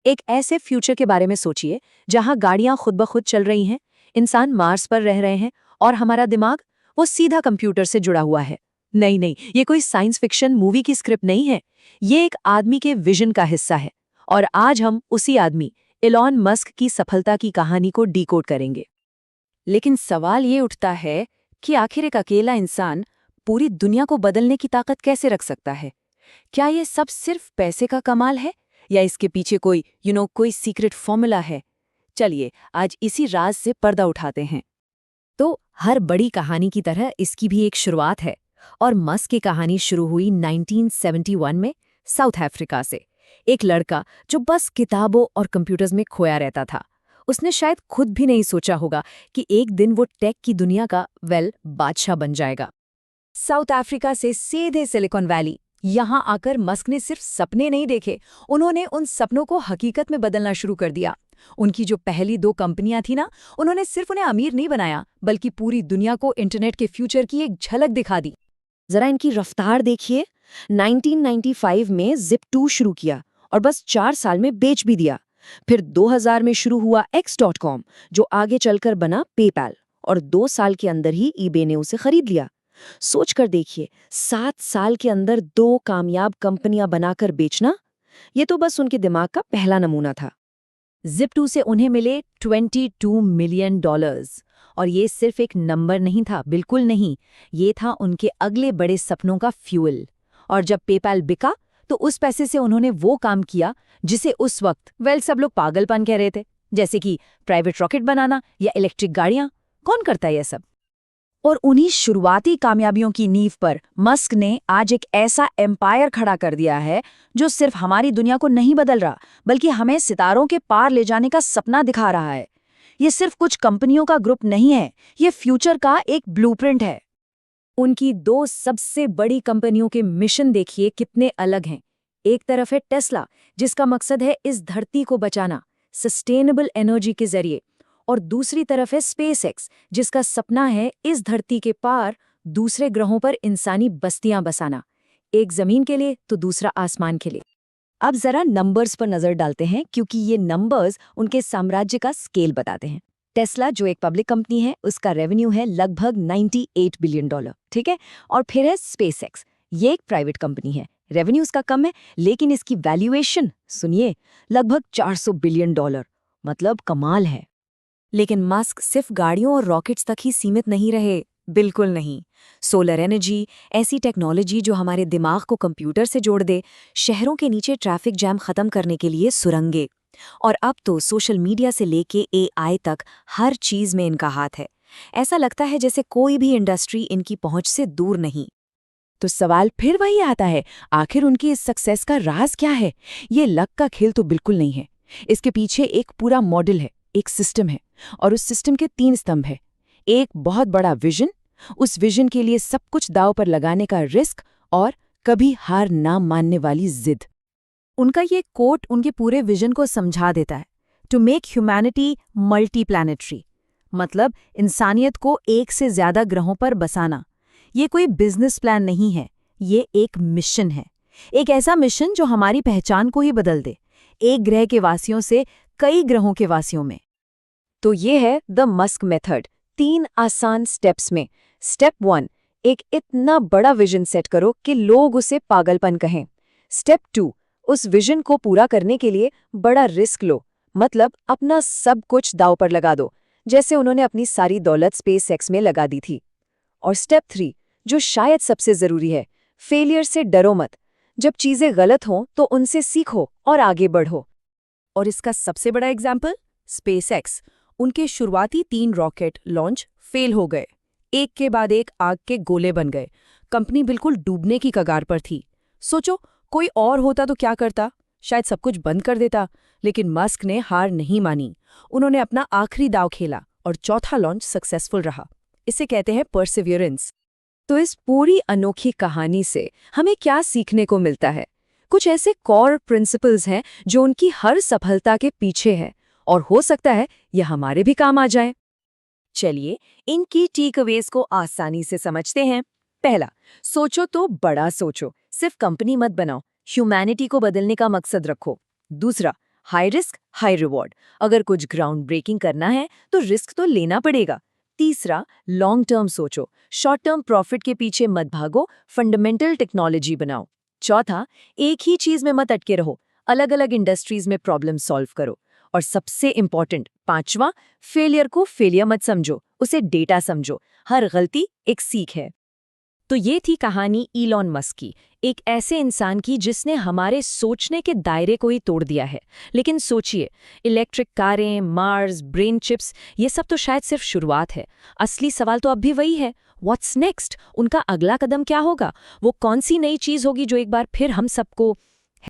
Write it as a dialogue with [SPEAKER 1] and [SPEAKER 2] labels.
[SPEAKER 1] एक ऐसे फ्यूचर के बारे में सोचिए जहां गाड़ियां खुद ब खुद चल रही हैं, इंसान मार्स पर रह रहे हैं और हमारा दिमाग वो सीधा कंप्यूटर से जुड़ा हुआ है। नहीं नहीं, ये कोई साइंस फिक्शन मूवी की स्क्रिप्ट नहीं है। ये एक आदमी के विजन का हिस्सा है। और आज हम उसी आदमी इलॉन मस्क की सफलता की कहानी को डीकोड करेंगे।
[SPEAKER 2] लेकिन सवाल ये उठता है कि आखिर एक अकेला इंसान पूरी दुनिया को बदलने की ताकत कैसे रख सकता है? क्या ये सब सिर्फ पैसे का कमाल है या इसके पीछे कोई सीक्रेट फॉर्मूला है? चलिए आज इसी राज से पर्दा उठाते हैं।
[SPEAKER 1] तो हर बड़ी कहानी की तरह इसकी भी एक शुरुआत है। और मस्क की कहानी शुरू हुई 1971 में साउथ अफ्रीका से। एक लड़का जो बस किताबों और कंप्यूटर्स में खोया रहता था। उसने शायद खुद भी नहीं सोचा होगा कि एक दिन वो टेक की दुनिया का बादशाह बन जाएगा।
[SPEAKER 2] साउथ अफ्रीका से सीधे सिलिकॉन वैली। यहाँ आकर मस्क ने सिर्फ सपने नहीं देखे, उन्होंने उन सपनों को हकीकत में बदलना शुरू कर दिया। उनकी जो पहली 2 कंपनियां थी ना, उन्होंने सिर्फ उन्हें अमीर नहीं बनाया, बल्कि पूरी दुनिया को इंटरनेट के फ्यूचर की एक झलक दिखा दी।
[SPEAKER 1] जरा इनकी रफ्तार देखिए। 1995 में Zip2 शुरू किया और बस 4 साल में बेच भी दिया। फिर 2000 में शुरू हुआ X.com, जो आगे चलकर बना पेपैल, और 2 साल के अंदर ही eBay ने उसे खरीद लिया। सोच कर देखिए, 7 साल के अंदर 2 कामयाब कंपनियां बनाकर बेचना, ये तो बस उनके दिमाग का पहला नमूना था।
[SPEAKER 2] Zip2 से उन्हें मिले $22 मिलियन। और ये सिर्फ एक नंबर नहीं था, बिल्कुल नहीं। ये था उनके अगले बड़े सपनों का फ्यूल। और जब पेपैल बिका तो उस पैसे से उन्होंने वो काम किया जिसे उस वक्त सब लोग पागलपन कह रहे थे, जैसे कि प्राइवेट रॉकेट बनाना या इलेक्ट्रिक गाड़ियां। कौन करता है ये सब? और उन्हीं शुरुआती कामयाबियों की नींव पर मस्क ने आज एक ऐसा एम्पायर खड़ा कर दिया है जो सिर्फ हमारी दुनिया को नहीं बदल रहा, बल्कि हमें सितारों के पार ले जाने का सपना दिखा रहा है। ये सिर्फ कुछ कंपनियों का ग्रुप नहीं है, ये फ्यूचर का एक ब्लूप्रिंट है। उनकी 2 सबसे बड़ी कंपनियों के मिशन देखिए कितने अलग हैं। एक तरफ है टेस्ला, जिसका मकसद है इस धरती को बचाना सस्टेनेबल एनर्जी के जरिए, और दूसरी तरफ है स्पेसएक्स, जिसका सपना है इस धरती के पार दूसरे ग्रहों पर इंसानी बस्तियां बसाना, एक जमीन के लिए तो दूसरा आसमान के लिए। अब जरा नंबर्स पर नजर डालते हैं, क्योंकि ये नंबर्स उनके साम्राज्य का स्केल बताते हैं। टेस्ला, जो एक पब्लिक कंपनी है, उसका रेवेन्यू है लगभग $98 बिलियन, ठीक है। और फिर है स्पेसएक्स, ये एक प्राइवेट कंपनी है, रेवेन्यू उसका कम है, लेकिन इसकी वैल्यूएशन सुनिए, लगभग $400 बिलियन, मतलब कमाल है। लेकिन मस्क सिर्फ गाड़ियों और रॉकेट्स तक ही सीमित नहीं रहे, बिल्कुल नहीं। सोलर एनर्जी, ऐसी टेक्नोलॉजी जो हमारे दिमाग को कंप्यूटर से जोड़ दे, शहरों के नीचे ट्रैफिक जैम खत्म करने के लिए सुरंगें, और अब तो सोशल मीडिया से लेके एआई तक हर चीज में इनका हाथ है। ऐसा लगता है जैसे कोई भी इंडस्ट्री इनकी पहुंच से दूर नहीं। तो सवाल फिर वही आता है, आखिर उनकी इस सक्सेस का राज क्या है? ये लक का खेल तो बिल्कुल नहीं है। इसके पीछे एक पूरा मॉडल है, एक सिस्टम है, और उस सिस्टम के 3 स्तंभ है। एक बहुत बड़ा विजन, उस विजन के लिए सब कुछ दांव पर लगाने का रिस्क, और कभी हार ना मानने वाली जिद। उनका ये कोट उनके पूरे विजन को समझा देता है, to make humanity multi planetary, मतलब इंसानियत को एक से ज्यादा ग्रहों पर बसाना। ये कोई बिजनेस प्लान नहीं है, ये एक मिशन है। एक ऐसा मिशन जो हमारी पहचान को ही बदल दे, एक ग्रह के वासियों से कई ग्रहों के वासियों में। तो ये है द मस्क मेथड, 3 आसान स्टेप्स में। स्टेप 1, एक इतना बड़ा विजन सेट करो कि लोग उसे पागलपन कहें। स्टेप 2, उस विजन को पूरा करने के लिए बड़ा रिस्क लो, मतलब अपना सब कुछ दांव पर लगा दो, जैसे उन्होंने अपनी सारी दौलत स्पेसएक्स में लगा दी थी। और स्टेप 3, जो शायद सबसे जरूरी है, फेलियर से डरो मत। जब चीजें गलत हों तो उनसे सीखो और आगे बढ़ो। और इसका सबसे बड़ा एग्जाम्पल स्पेसएक्स। उनके शुरुआती 3 रॉकेट लॉन्च फेल हो गए, एक के बाद एक आग के गोले बन गए। कंपनी बिल्कुल डूबने की कगार पर थी। सोचो, कोई और होता तो क्या करता? शायद सब कुछ बंद कर देता। लेकिन मस्क ने हार नहीं मानी, उन्होंने अपना आखिरी दांव खेला और चौथा लॉन्च सक्सेसफुल रहा। इसे कहते हैं परसिवियरेंस। तो इस पूरी अनोखी कहानी से हमें क्या सीखने को मिलता है? कुछ ऐसे कोर प्रिंसिपल्स हैं जो उनकी हर सफलता के पीछे है, और हो सकता है यह हमारे भी काम आ जाए। चलिए इनकी टेकअवेज को आसानी से समझते हैं। पहला, सोचो तो बड़ा सोचो, सिर्फ कंपनी मत बनाओ, ह्यूमैनिटी को बदलने का मकसद रखो। दूसरा, हाई रिस्क हाई रिवॉर्ड। अगर कुछ ग्राउंड ब्रेकिंग करना है तो रिस्क तो लेना पड़ेगा। तीसरा, लॉन्ग टर्म सोचो, शॉर्ट टर्म प्रॉफिट के पीछे मत भागो, फंडामेंटल टेक्नोलॉजी बनाओ। चौथा, एक ही चीज में मत अटके रहो, अलग अलग इंडस्ट्रीज में प्रॉब्लम सॉल्व करो। और सबसे इंपॉर्टेंट पांचवा, फेलियर को फेलियर मत समझो, उसे डेटा समझो। हर गलती एक सीख है। तो ये थी कहानी इलॉन मस्क की, एक ऐसे इंसान की जिसने हमारे सोचने के दायरे को ही तोड़ दिया है। लेकिन सोचिए, इलेक्ट्रिक कारें, मार्स, ब्रेन चिप्स, ये सब तो शायद सिर्फ शुरुआत है। असली सवाल तो अब भी वही है, व्हाट्स नेक्स्ट? उनका अगला कदम क्या होगा? वो कौन सी नई चीज होगी जो एक बार फिर हम सबको